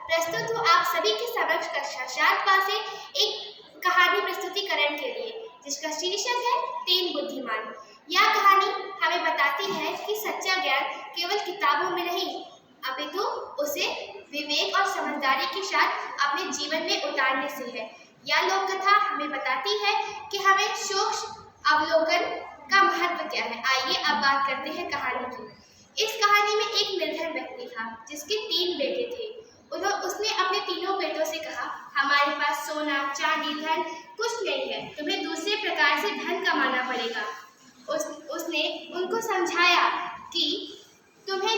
प्रस्तुत हूँ आप सभी के समक्ष कक्षा 7 से एक कहानी प्रस्तुतिकरण के लिए, जिसका शीर्षक है 3 बुद्धिमान। यह कहानी हमें बताती है कि सच्चा ज्ञान केवल किताबों में नहीं, अपितु उसे विवेक और समझदारी के साथ अपने जीवन में उतारने से है। यह लोक कथा हमें बताती है कि हमें सूक्ष्म अवलोकन का महत्व क्या है। आइए अब बात करते हैं कहानी की। इस कहानी में एक निर्धन व्यक्ति था जिसके 3 बेटे थे। उसने अपने तीनों बेटों से कहा, हमारे पास सोना, चांदी, धन कुछ नहीं है, तुम्हें दूसरे प्रकार से धन कमाना पड़ेगा। उसने उनको समझाया कि तुम्हें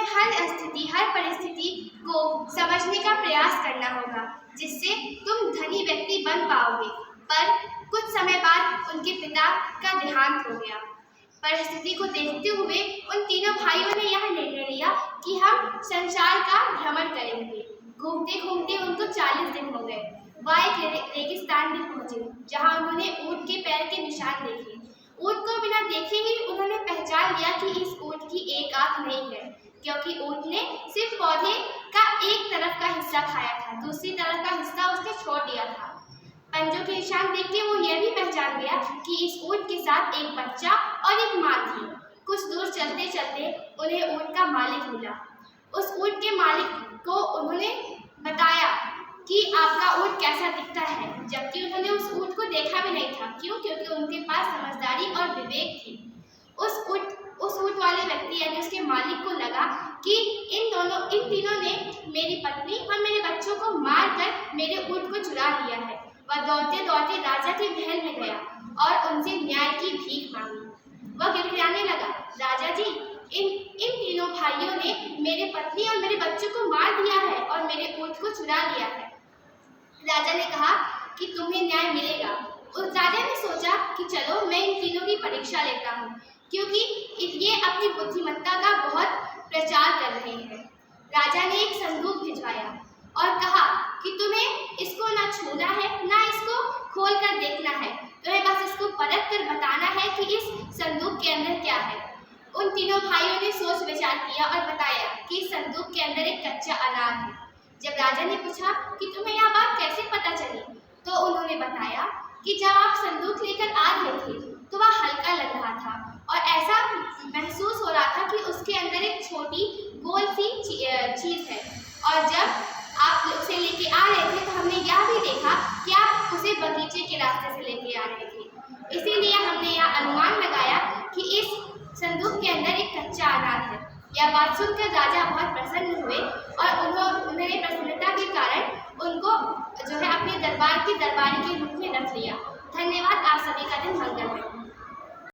हर स्थिति, हर परिस्थिति को समझने का प्रयास करना होगा, जिससे तुम धनी व्यक्ति बन पाओगे। पर कुछ समय बाद उनके पिता का देहांत हो गया। परिस्थिति को देखते हुए उन तीनों भाइयों ने यह निर्णय लिया कि हम संसार का भ्रमण करेंगे। घूमते घूमते उनको 40 दिन हो गए। वह एक रेगिस्तान में पहुंचे, जहां उन्होंने ऊंट के पैर के निशान देखे। ऊंट को बिना देखे ही उन्होंने पहचान लिया कि इस ऊंट की एक आंख नहीं है, क्योंकि ऊंट ने सिर्फ पौधे का एक तरफ का हिस्सा खाया था, दूसरी तरफ का हिस्सा उसने छोड़ दिया था। पंजों के निशान देख के वो यह भी पहचान गया कि इस ऊंट के साथ एक बच्चा और एक माँ थी। कुछ दूर चलते चलते उन्हें ऊंट का मालिक मिला। उस ऊंट के मालिक को उन्होंने बताया कि आपका ऊंट कैसा दिखता है, जबकि उन्होंने उस ऊंट को देखा भी नहीं था। क्यों? क्योंकि उनके पास समझदारी और विवेक थी। उस ऊंट वाले व्यक्ति यानी उसके मालिक को लगा कि इन तीनों ने मेरी पत्नी और मेरे बच्चों को मारकर मेरे ऊंट को चुरा लिया है। वह दौड़ते दौड़ते राजा के महल में गया और उनसे न्याय की भीख मांगी। वह गिड़गिड़ाने लगा, राजा जी, इन तीनों भाइयों ने मेरे पत्नी और मेरे बच्चों को मार दिया है और मेरे ऊंट को चुरा लिया है। राजा ने कहा कि तुम्हें न्याय मिलेगा। उस राजा ने सोचा कि चलो मैं इन तीनों की परीक्षा लेता हूँ, क्योंकि ये अपनी बुद्धिमत्ता का बहुत प्रचार कर रहे हैं। राजा ने एक संदूक भिजवाया और कहा कि तुम्हें इसको ना छूना है, ना इसको खोल कर देखना है, तुम्हें बस इसको परख कर बताना है कि इस संदूक के अंदर क्या है। उन तीनों भाइयों ने सोच विचार किया और बताया कि इस संदूक के अंदर एक कच्चा अनार है। जब राजा ने पूछा कि तुम्हें यह बात कैसे पता चली, तो उन्होंने बताया कि जब आप संदूक लेकर आ रहे थे तो वह हल्का लग रहा था और ऐसा महसूस हो रहा था कि उसके अंदर एक छोटी गोल सी चीज है, और जब आप उसे लेके आ रहे थे तो हमने यह भी देखा कि आप उसे बगीचे के रास्ते से लेके आ रहे थे। इसीलिए हमने यह अनुमान लगाया कि इस संदूक के अंदर एक कच्चा अनार है। यह बात सुनकर राजा बहुत प्रसन्न हुए और उन्होंने प्रसन्नता के कारण उनको अपने दरबार के दरबारी के रूप में रख लिया। धन्यवाद। आप सभी का दिन मंगलमय।